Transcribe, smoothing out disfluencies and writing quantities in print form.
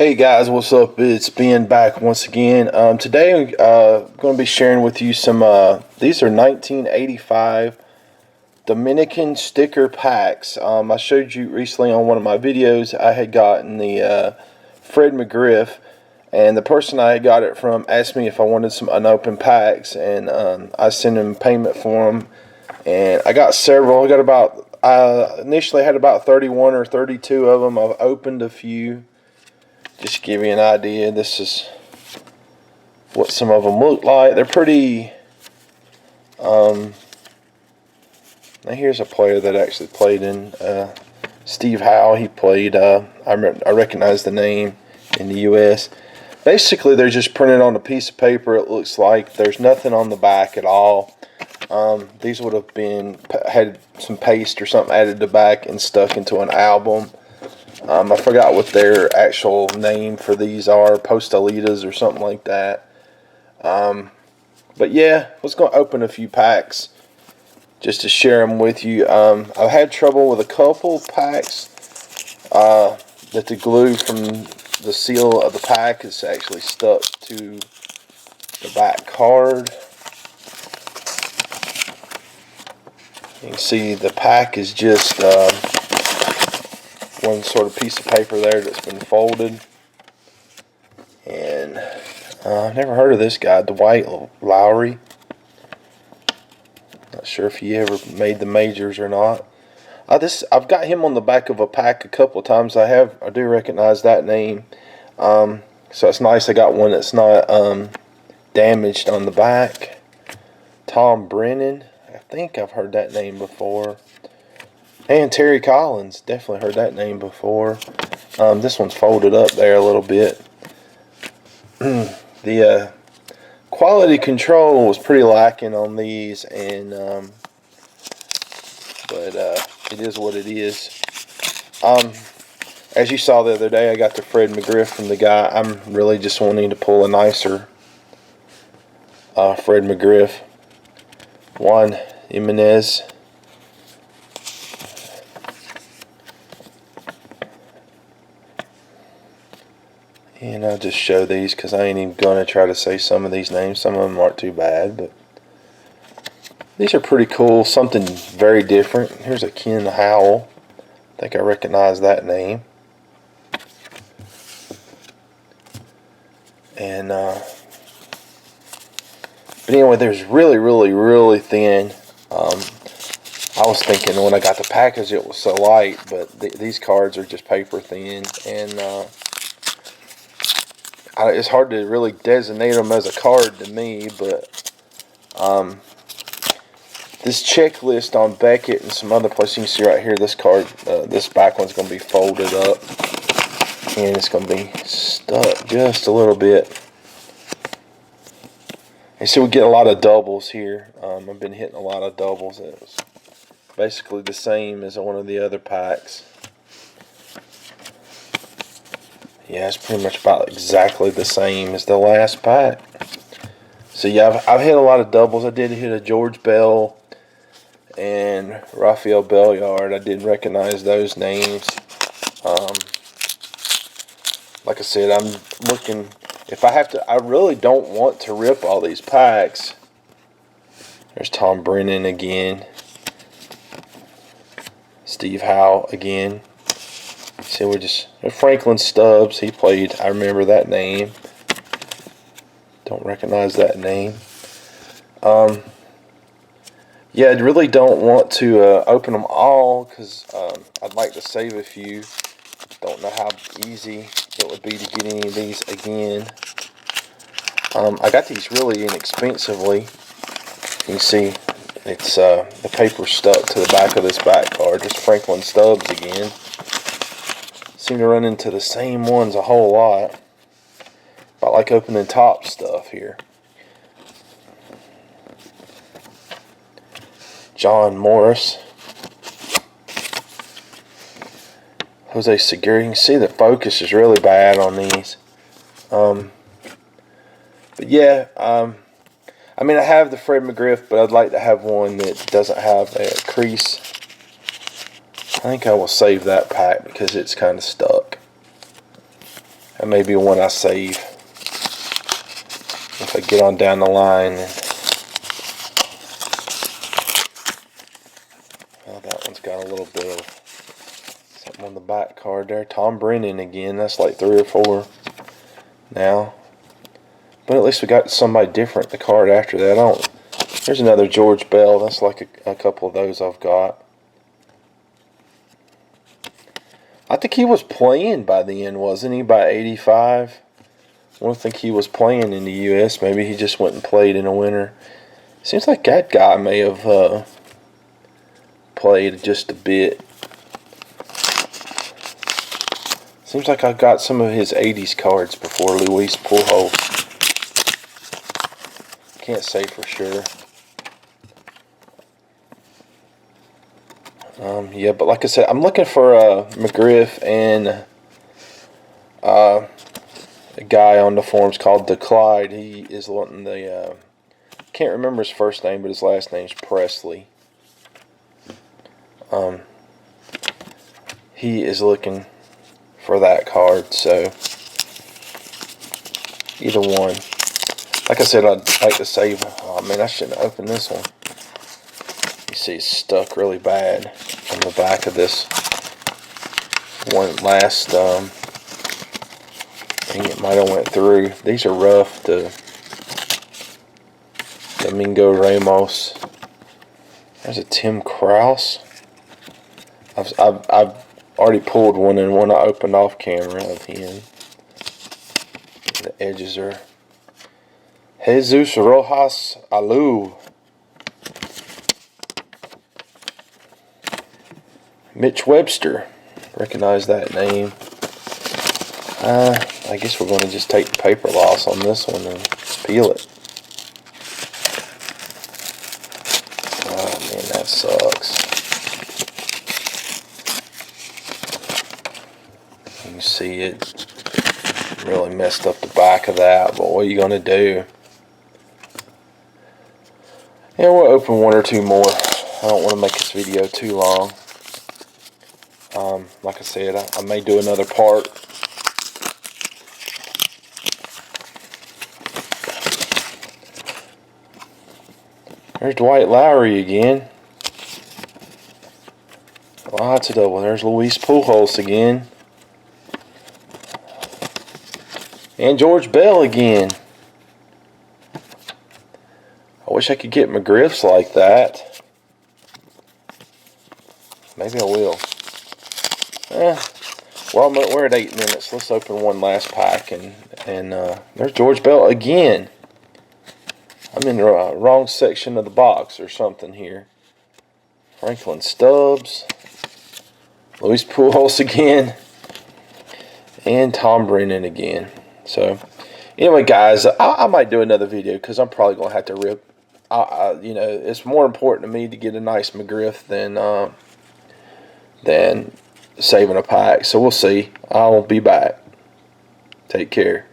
Hey guys, what's up? It's Ben back once again. Today I'm going to be sharing with you some, these are 1985 Dominican sticker packs. I showed you recently on one of my videos I had gotten the Fred McGriff, and the person I had got it from asked me if I wanted some unopened packs, and I sent him payment for them, and I got several. I initially had about 31 or 32 of them. I've opened a few. Just to give you an idea, this is what some of them look like. They're pretty, now here's a player that actually played in, Steve Howe. He played, I recognize the name in the U.S. Basically, they're just printed on a piece of paper, it looks like. There's nothing on the back at all. These would have had some paste or something added to the back and stuck into an album. I forgot what their actual name for these are, Postalitas or something like that. But yeah, I was going to open a few packs just to share them with you. I've had trouble with a couple packs that the glue from the seal of the pack is actually stuck to the back card. You can see the pack is just one sort of piece of paper there that's been folded. And I've never heard of this guy, Dwight Lowry. Not sure if he ever made the majors or not. I've got him on the back of a pack a couple of times. I do recognize that name. So it's nice I got one that's not damaged on the back. Tom Brennan. I think I've heard that name before. And Terry Collins, definitely heard that name before. This one's folded up there a little bit. The quality control was pretty lacking on these, and but it is what it is. As you saw the other day, I got the Fred McGriff from the guy. I'm really just wanting to pull a nicer Fred McGriff. Juan Jimenez. And I'll just show these because I ain't even going to try to say some of these names. Some of them aren't too bad, but these are pretty cool. Something very different. Here's a Ken Howell. I think I recognize that name. And but anyway, there's really thin. I was thinking when I got the package it was so light, but these cards are just paper thin, and it's hard to really designate them as a card to me, but this checklist on Beckett and some other places, you can see right here, this card, this back one's going to be folded up, and it's going to be stuck just a little bit. And so we get a lot of doubles here. I've been hitting a lot of doubles. It was basically the same as one of the other packs. Yeah, it's pretty much about exactly the same as the last pack. So yeah, I've hit a lot of doubles. I did hit a George Bell and Rafael Belliard. I did recognize those names. Like I said, I'm looking. If I have to, I really don't want to rip all these packs. There's Tom Brennan again. Steve Howe again. See, Franklin Stubbs, he played, I remember that name. Don't recognize that name. Yeah, I really don't want to open them all because I'd like to save a few. Don't know how easy it would be to get any of these again. I got these really inexpensively. You can see it's the paper stuck to the back of this back card. Just Franklin Stubbs again. Seem to run into the same ones a whole lot. About like opening top stuff here. John Morris. Jose Segura. You can see the focus is really bad on these. But yeah, I mean, I have the Fred McGriff, but I'd like to have one that doesn't have a crease. I think I will save that pack because it's kind of stuck. That may be one I save if I get on down the line. Well, that one's got a little bit of something on the back card there. Tom Brennan again. That's like 3 or 4 now. But at least we got somebody different the card after that. Here's another George Bell. That's like a couple of those I've got. I think he was playing by the end, wasn't he? By 85. I don't think he was playing in the U.S. Maybe he just went and played in the winter. Seems like that guy may have played just a bit. Seems like I got some of his 80s cards before. Luis Pujols. Can't say for sure. Yeah, but like I said, I'm looking for McGriff and a guy on the forums called the Clyde. He is wanting the can't remember his first name, but his last name's Presley. He is looking for that card, so either one. Like I said, I'd like to save. Oh man, I shouldn't have opened this one. You see, it's stuck really bad on the back of this one last. I think it might have went through. These are rough. The Domingo Ramos. There's a Tim Kraus. I've already pulled one and one I opened off camera of him. The edges are Jesus Rojas Alu. Mitch Webster. Recognize that name. I guess we're going to just take the paper loss on this one and peel it. Oh man, that sucks. You can see it really messed up the back of that, but what are you going to do? Yeah, we'll open 1 or 2 more. I don't want to make this video too long. Like I said, I may do another part. There's Dwight Lowry again. Lots of double. There's Luis Pujols again. And George Bell again. I wish I could get McGriffs like that. Maybe I will. Well, we're at 8 minutes. Let's open one last pack. And there's George Bell again. I'm in the wrong section of the box or something here. Franklin Stubbs. Luis Pujols again. And Tom Brennan again. So, anyway, guys, I might do another video because I'm probably going to have to rip. You know, it's more important to me to get a nice McGriff than saving a pack. So, we'll see. I'll be back. Take care.